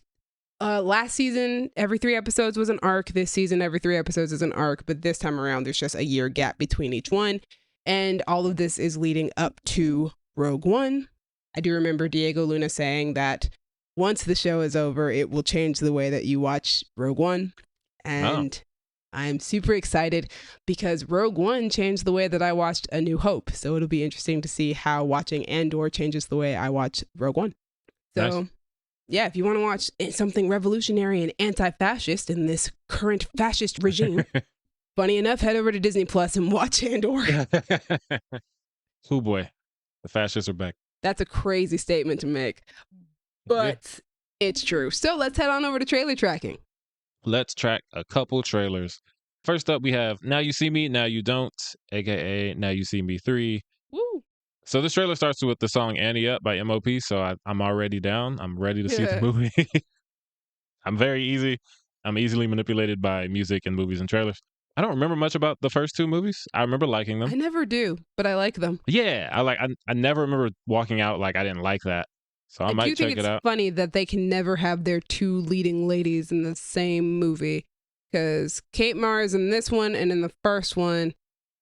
last season, every 3 episodes was an arc. This season, every 3 episodes is an arc. But this time around, there's just a year gap between each one. And all of this is leading up to Rogue One. I do remember Diego Luna saying that once the show is over, it will change the way that you watch Rogue One. And I'm super excited because Rogue One changed the way that I watched A New Hope. So it'll be interesting to see how watching Andor changes the way I watch Rogue One. So Nice. Yeah, if you want to watch something revolutionary and anti-fascist in this current fascist regime, funny enough, head over to Disney Plus and watch Andor. Oh boy, the fascists are back. That's a crazy statement to make, but it's true. So let's head on over to trailer tracking. Let's track a couple trailers. First up, we have Now You See Me, Now You Don't, aka Now You See Me 3. Woo! So this trailer starts with the song Annie Up by MOP, so I'm already down. I'm ready to see the Yeah. movie. I'm easily manipulated by music and movies and trailers. I don't remember much about the first 2 movies. I remember liking them. I never do, but I like them. Yeah, I never remember walking out like I didn't like that. So I do might think check it's it out. funny that they can never have their 2 leading ladies in the same movie, because Kate Mara's in this one, and in the first one,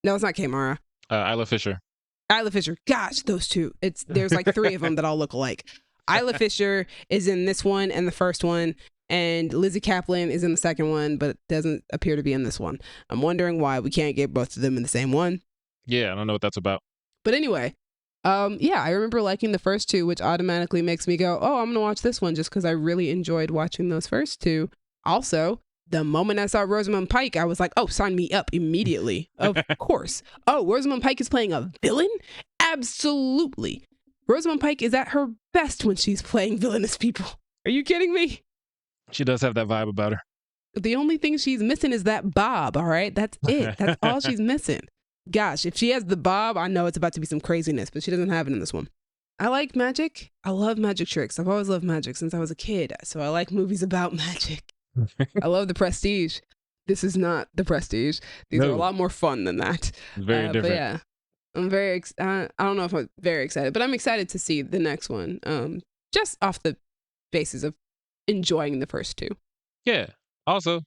no, it's not Kate Mara. Isla Fisher. Isla Fisher. Gosh, those 2. There's like 3 of them that all look alike. Isla Fisher is in this one and the first one, and Lizzie Kaplan is in the second one, but doesn't appear to be in this one. I'm wondering why we can't get both of them in the same one. Yeah, I don't know what that's about. But anyway, yeah, I remember liking the first 2, which automatically makes me go, oh, I'm going to watch this one just because I really enjoyed watching those first 2. Also, the moment I saw Rosamund Pike, I was like, oh, sign me up immediately. Of course. Oh, Rosamund Pike is playing a villain? Absolutely. Rosamund Pike is at her best when she's playing villainous people. Are you kidding me? She does have that vibe about her. The only thing she's missing is that bob, all right? That's it. That's all she's missing. Gosh, if she has the bob, I know it's about to be some craziness, but she doesn't have it in this one. I like magic. I love magic tricks. I've always loved magic since I was a kid, so I like movies about magic. I love The Prestige. This is not The Prestige. These are a lot more fun than that. Very different. But yeah, I'm very, I don't know if I'm very excited, but I'm excited to see the next one. Just off the basis of enjoying the first 2. Yeah. Also,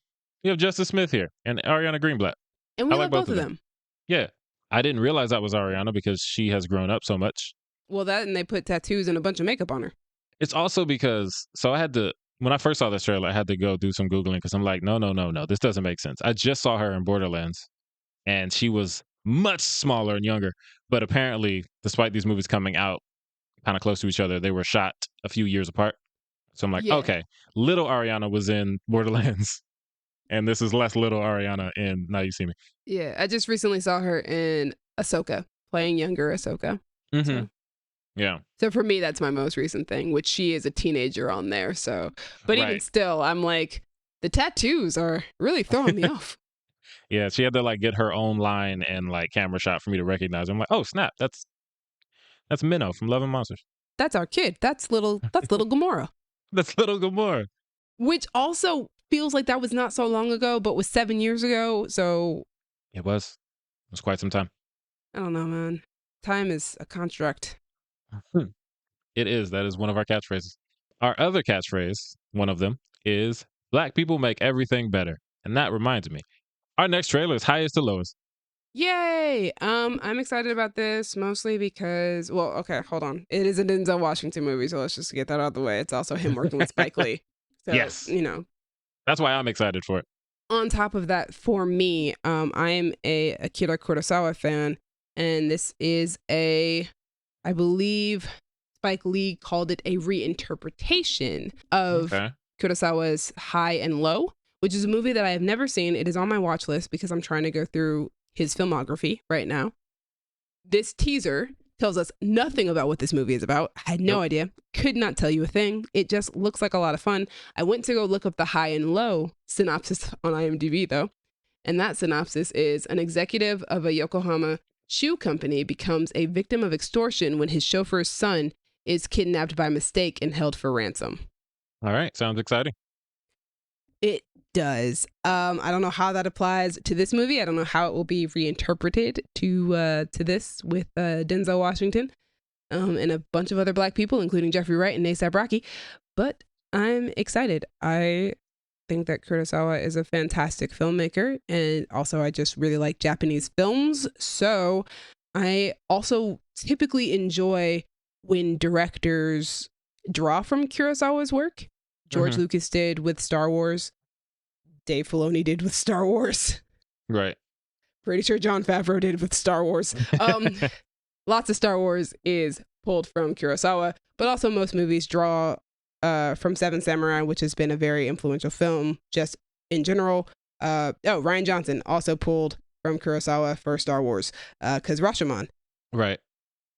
you have Justice Smith here and Ariana Greenblatt. And we I like both of them. Yeah. I didn't realize that was Ariana because she has grown up so much. Well, that and they put tattoos and a bunch of makeup on her. It's also because, so I had to, when I first saw this trailer, I had to go do some Googling because I'm like, no, this doesn't make sense. I just saw her in Borderlands and she was much smaller and younger. But apparently, despite these movies coming out kind of close to each other, they were shot a few years apart. So I'm like, okay, little Ariana was in Borderlands and this is less little Ariana in Now You See Me. Yeah, I just recently saw her in Ahsoka, playing younger Ahsoka. Mm-hmm. So. Yeah. So for me, that's my most recent thing, which she is a teenager on there. So, but even still, I'm like, the tattoos are really throwing me off. Yeah, she had to like get her own line and like camera shot for me to recognize her. I'm like, oh snap, that's Minnow from Love and Monsters. That's our kid. That's little Gamora. That's little Gamora. Which also feels like that was not so long ago, but was 7 years ago. So it was quite some time. I don't know, man. Time is a construct. It is. That is one of our catchphrases. Our other catchphrase, one of them, is Black people make everything better. And that reminds me, our next trailer is highest to lowest. Yay! I'm excited about this mostly because, well, okay, hold on. It is a Denzel Washington movie, so let's just get that out of the way. It's also him working with Spike Lee. So, yes. You know. That's why I'm excited for it. On top of that, for me, I'm a Akira Kurosawa fan, and this is I believe Spike Lee called it a reinterpretation of Kurosawa's High and Low, which is a movie that I have never seen. It is on my watch list because I'm trying to go through his filmography right now. This teaser tells us nothing about what this movie is about. I had no idea. Could not tell you a thing. It just looks like a lot of fun. I went to go look up the high and low synopsis on IMDb, though. And that synopsis is: an executive of a Yokohama shoe company becomes a victim of extortion when his chauffeur's son is kidnapped by mistake and held for ransom. All right. Sounds exciting. It does. I don't know how that applies to this movie. I don't know how it will be reinterpreted to this with Denzel Washington and a bunch of other Black people, including Jeffrey Wright and A$AP Rocky. But I'm excited. I think that Kurosawa is a fantastic filmmaker, and also I just really like Japanese films. So I also typically enjoy when directors draw from Kurosawa's work. George Lucas did with Star Wars. Dave Filoni did with Star Wars. Right. Pretty sure Jon Favreau did with Star Wars. Lots of Star Wars is pulled from Kurosawa, but also most movies draw from Seven Samurai, which has been a very influential film just in general. Rian Johnson also pulled from Kurosawa for Star Wars because Rashomon. Right.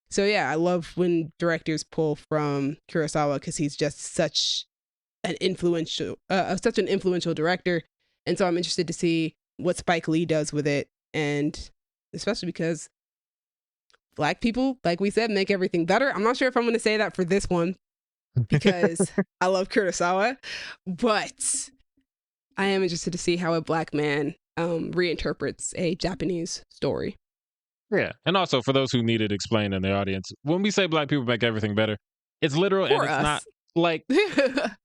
So yeah, I love when directors pull from Kurosawa because he's just such an influential director. And so I'm interested to see what Spike Lee does with it. And especially because Black people, like we said, make everything better. I'm not sure if I'm going to say that for this one because I love Kurosawa, but I am interested to see how a Black man reinterprets a Japanese story. Yeah. And also for those who need it explained in the audience, when we say Black people make everything better, it's literal For and it's us. not like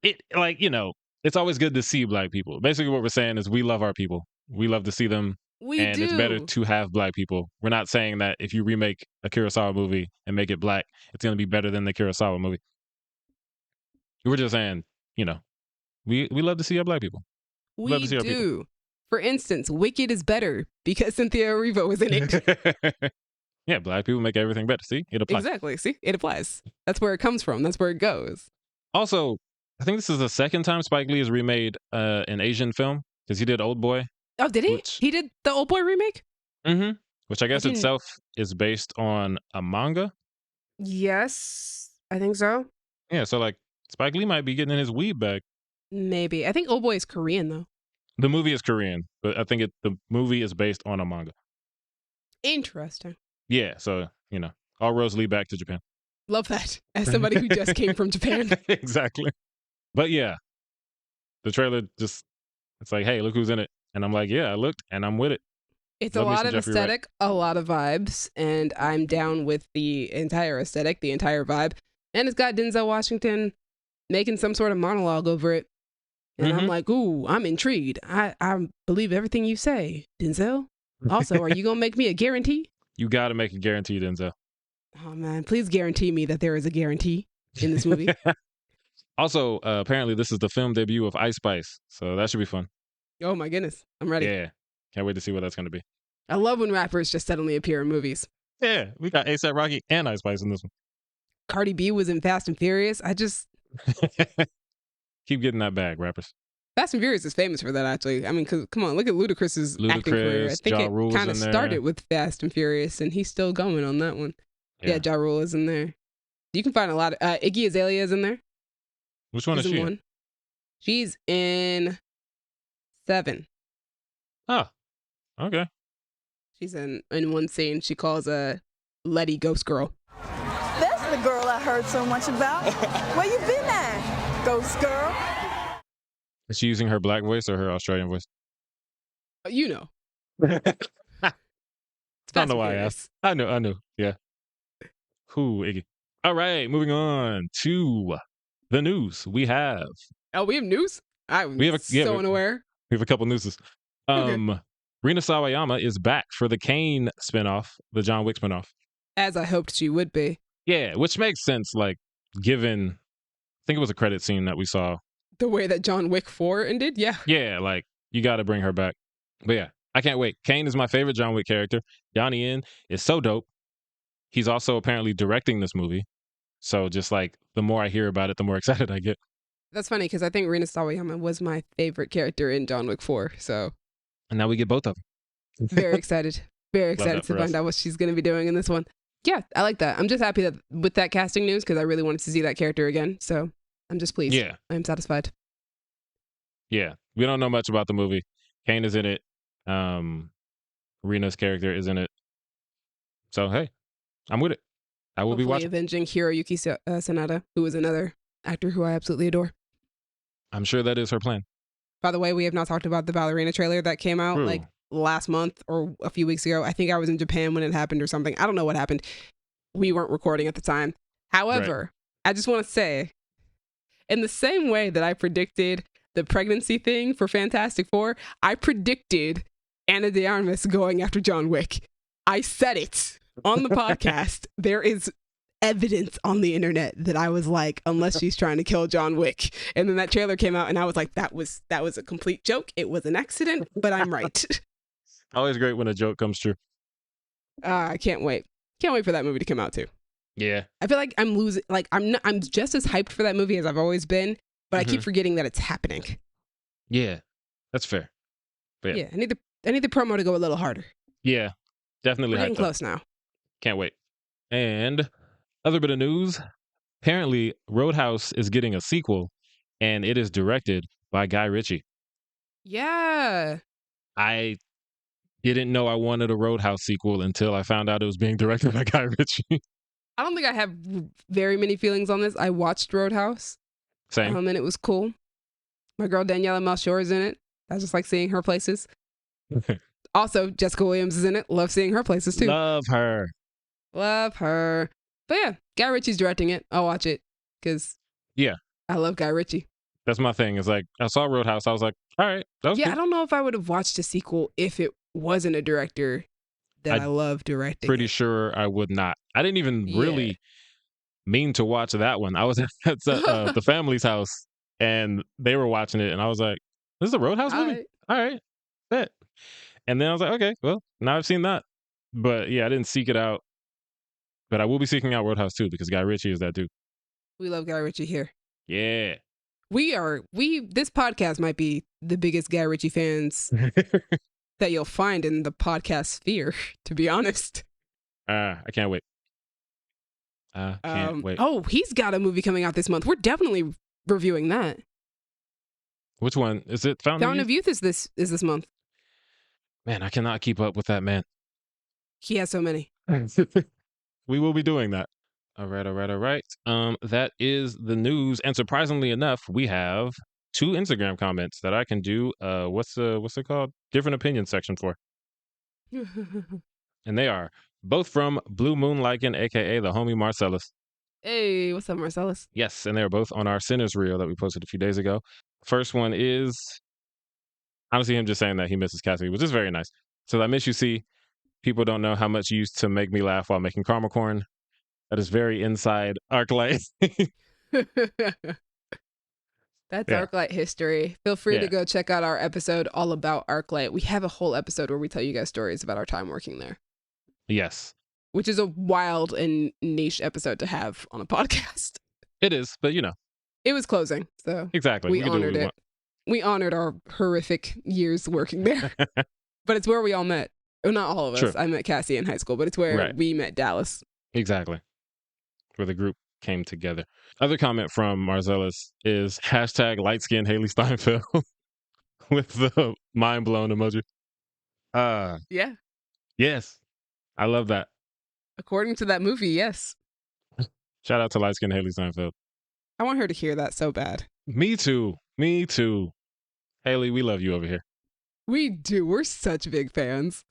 it, like, you know, it's always good to see Black people. Basically what we're saying is we love our people. We love to see them. And it's better to have Black people. We're not saying that if you remake a Kurosawa movie and make it Black, it's going to be better than the Kurosawa movie. We're just saying, you know, we love to see our Black people. We do. For instance, Wicked is better because Cynthia Erivo is in it. Yeah, Black people make everything better. See, it applies. Exactly. See, it applies. That's where it comes from. That's where it goes. Also, I think this is the second time Spike Lee has remade an Asian film because he did Old Boy. Oh, did he? He did the Old Boy remake? Mm-hmm. Which I guess itself is based on a manga. Yes, I think so. Yeah, so like Spike Lee might be getting in his weed back. Maybe. I think Old Boy is Korean though. The movie is Korean, but I think the movie is based on a manga. Interesting. Yeah, so, you know, all roads lead back to Japan. Love that. As somebody who just came from Japan. Exactly. But yeah, the trailer just, it's like, hey, look who's in it. And I'm like, yeah, I looked and I'm with it. It's a lot of aesthetic, a lot of vibes, and I'm down with the entire aesthetic, the entire vibe. And it's got Denzel Washington making some sort of monologue over it. And I'm like, ooh, I'm intrigued. I believe everything you say, Denzel. Also, are you going to make me a guarantee? You got to make a guarantee, Denzel. Oh, man, please guarantee me that there is a guarantee in this movie. Also, apparently this is the film debut of Ice Spice, so that should be fun. Oh, my goodness. I'm ready. Yeah. Can't wait to see what that's going to be. I love when rappers just suddenly appear in movies. Yeah, we got A$AP Rocky and Ice Spice in this one. Cardi B was in Fast and Furious. I just... Keep getting that bag, rappers. Fast and Furious is famous for that, actually. I mean, cause, come on, look at Ludacris's acting career. I think it kind of started with Fast and Furious, and he's still going on that one. Yeah, Ja Rule is in there. You can find a lot of... Iggy Azalea is in there. Which one is she in? She's in 7. Oh, okay. She's in one scene. She calls Letty Ghost Girl. That's the girl I heard so much about. Where you been at, Ghost Girl? Is she using her Black voice or her Australian voice? You know. I don't know why I asked. I knew. Yeah. Cool, Iggy. All right, moving on to the news. We have... Oh, we have news? So unaware. We have a couple newses. Okay. Rina Sawayama is back for the Kane spinoff, the John Wick spinoff. As I hoped she would be. Yeah, which makes sense, like, given... I think it was a credit scene that we saw. The way that John Wick 4 ended? Yeah. Yeah, like, you got to bring her back. But yeah, I can't wait. Kane is my favorite John Wick character. Donnie Yen is so dope. He's also apparently directing this movie. So just like, the more I hear about it, the more excited I get. That's funny, because I think Rina Sawayama was my favorite character in John Wick 4, so... And now we get both of them. Very excited. Very excited to find out what she's going to be doing in this one. Yeah, I like that. I'm just happy that with that casting news because I really wanted to see that character again. So I'm just pleased. Yeah. I'm satisfied. Yeah. We don't know much about the movie. Kane is in it. Rina's character is in it. So, hey, I'm with it. I will be Hopefully watching. avenging Hiroyuki Sanada, who is another actor who I absolutely adore. I'm sure that is her plan. By the way, we have not talked about the ballerina trailer that came out True. like last month or a few weeks ago. I think I was in Japan when it happened or something. I don't know what happened. We weren't recording at the time. However, I just want to say, in the same way that I predicted the pregnancy thing for Fantastic Four, I predicted Ana de Armas going after John Wick. I said it on the podcast. There is evidence on the internet that I was like, unless she's trying to kill John Wick. And then that trailer came out and I was like, that was a complete joke. It was an accident, but I'm right. Always great when a joke comes true. I can't wait. Can't wait for that movie to come out too. Yeah. I feel like I'm losing, like I'm just as hyped for that movie as I've always been, but I keep forgetting that it's happening. Yeah. That's fair. But yeah, I need the promo to go a little harder. Yeah. Definitely We're getting hyped up. close now. Can't wait. And other bit of news, apparently Roadhouse is getting a sequel and it is directed by Guy Ritchie. Yeah. I didn't know I wanted a Roadhouse sequel until I found out it was being directed by Guy Ritchie. I don't think I have very many feelings on this. I watched Roadhouse. Same. And it was cool. My girl Daniela Melchior is in it. I just like seeing her places. Also, Jessica Williams is in it. Love seeing her places too. Love her. Love her. But yeah, Guy Ritchie's directing it. I'll watch it because I love Guy Ritchie. That's my thing. It's like I saw Roadhouse. I was like, all right, that was Yeah, cool. I don't know if I would have watched a sequel if it wasn't a director that I love directing. Pretty sure I would not. I didn't even really mean to watch that one. I was at the family's house and they were watching it, and I was like, "This is a Roadhouse movie? All right, bet." And then I was like, "Okay, well, now I've seen that." But yeah, I didn't seek it out. But I will be seeking out Roadhouse too because Guy Ritchie is that dude. We love Guy Ritchie here. Yeah. This podcast might be the biggest Guy Ritchie fans that you'll find in the podcast sphere, to be honest. I can't wait. I can't wait. Oh, he's got a movie coming out this month. We're definitely reviewing that. Which one? Is it Fountain of Youth is this month. Man, I cannot keep up with that man. He has so many. We will be doing that. All right. That is the news. And surprisingly enough, we have 2 Instagram comments that I can do what's it called? Different opinion section for. And they are both from Blue Moon Lycan, aka the homie Marcellus. Hey, what's up, Marcellus? Yes, and they're both on our Sinners reel that we posted a few days ago. First one is honestly him just saying that he misses Cassidy, which is very nice. So I miss you, C. People don't know how much you used to make me laugh while making caramel corn. That is very inside ArcLight. That's ArcLight history. Feel free to go check out our episode all about ArcLight. We have a whole episode where we tell you guys stories about our time working there. Yes. Which is a wild and niche episode to have on a podcast. It is, but it was closing, so exactly. We honored it. We honored our horrific years working there. But it's where we all met. Well, not all of us. True. I met Cassie in high school, but it's where we met Dallas. Exactly. Where the group came together. Other comment from Marcellus is hashtag light skin Haley Steinfeld with the mind blown emoji. Yeah. Yes. I love that. According to that movie, yes. Shout out to light skin Haley Steinfeld. I want her to hear that so bad. Me too. Haley, we love you over here. We do. We're such big fans.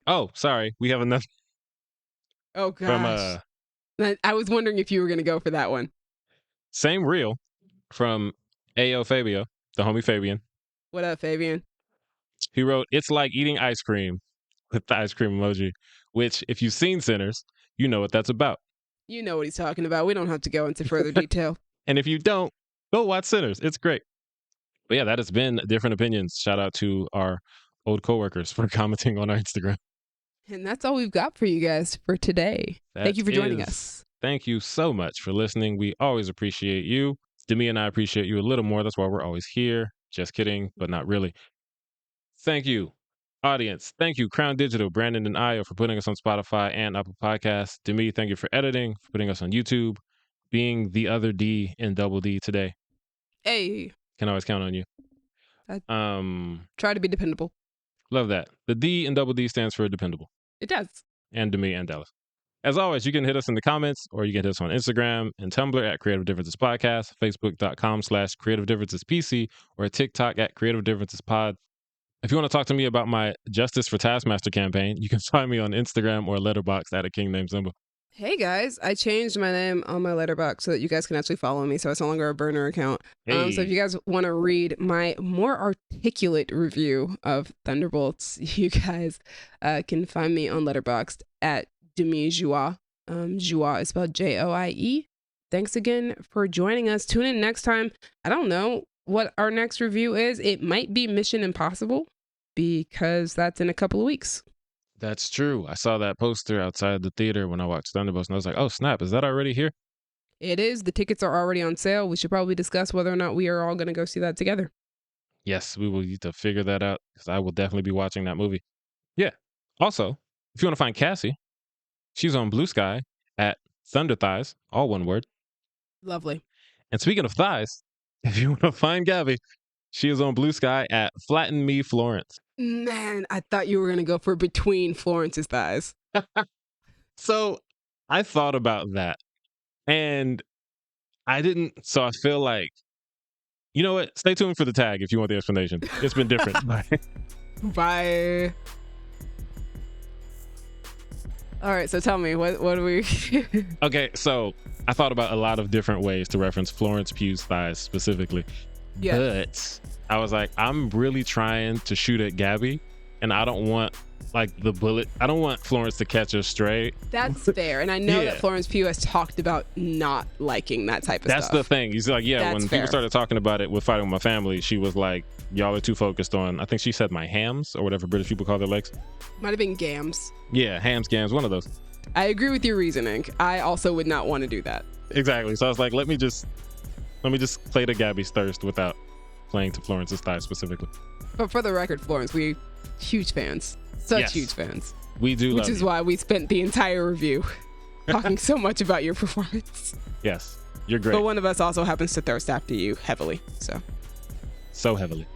Oh, sorry. We have another. Oh, gosh. I was wondering if you were going to go for that one. Same reel from A.O. Fabio, the homie Fabian. What up, Fabian? He wrote, "It's like eating ice cream," with the ice cream emoji, which, if you've seen Sinners, you know what that's about. You know what he's talking about. We don't have to go into further detail. And if you don't, go watch Sinners. It's great. But yeah, that has been Different Opinions. Shout out to our old coworkers for commenting on our Instagram. And that's all we've got for you guys for today. Thank you for joining us. Thank you so much for listening. We always appreciate you. Demi and I appreciate you a little more. That's why we're always here. Just kidding, but not really. Thank you Audience, thank you, Crown Digital, Brandon and Io, for putting us on Spotify and Apple Podcasts. Demi, thank you for editing, for putting us on YouTube, being the other D in Double D today. Hey, Can always count on you. try to be dependable. Love that. The D in Double D stands for dependable. It does. And Demi and Dallas. As always, you can hit us in the comments, or you can hit us on Instagram and Tumblr at Creative Differences Podcast, Facebook.com/Creative Differences PC, or TikTok at Creative Differences Pod. If you want to talk to me about my Justice for Taskmaster campaign, you can find me on Instagram or Letterboxd at a king named Simba. Hey guys, I changed my name on my Letterboxd so that you guys can actually follow me, so it's no longer a burner account. Hey. So if you guys want to read my more articulate review of Thunderbolts, you guys can find me on Letterboxd at Demi Joie. Joie is spelled Joie. Thanks again for joining us. Tune in next time. I don't know what our next review is. It might be Mission Impossible, because that's in a couple of weeks. That's true. I saw that poster outside the theater when I watched Thunderbolts, and I was like, oh, snap, is that already here? It is. The tickets are already on sale. We should probably discuss whether or not we are all going to go see that together. Yes, we will need to figure that out, because I will definitely be watching that movie. Yeah. Also, if you want to find Cassie, she's on Blue Sky at Thunder Thighs, all one word. Lovely. And speaking of thighs, if you want to find Gaby, she is on Blue Sky at Flatten Me Florence. Man, I thought you were going to go for between Florence's thighs. So I thought about that, and I didn't. So I feel like, you know what? Stay tuned for the tag if you want the explanation. It's been different. Bye. All right, so tell me, what do we... Okay, so I thought about a lot of different ways to reference Florence Pugh's thighs specifically. Yeah. But I was like, I'm really trying to shoot at Gaby, and I don't want like the bullet. I don't want Florence to catch us straight. That's fair. And I know Yeah. that Florence Pugh has talked about not liking that type of That's stuff. the thing. He's like, yeah, That's when fair. people started talking about it with Fighting With My Family, she was like, y'all are too focused on, I think she said my hams or whatever British people call their legs. Might have been gams. Yeah, hams, gams, one of those. I agree with your reasoning. I also would not want to do that. Exactly. So I was like, let me just play to Gaby's thirst without playing to Florence's thighs specifically. But for the record, Florence, we huge fans. Such Yes. huge fans. We do love Which is you. why we spent the entire review talking so much about your performance. Yes, you're great. But one of us also happens to thirst after you heavily. So So heavily.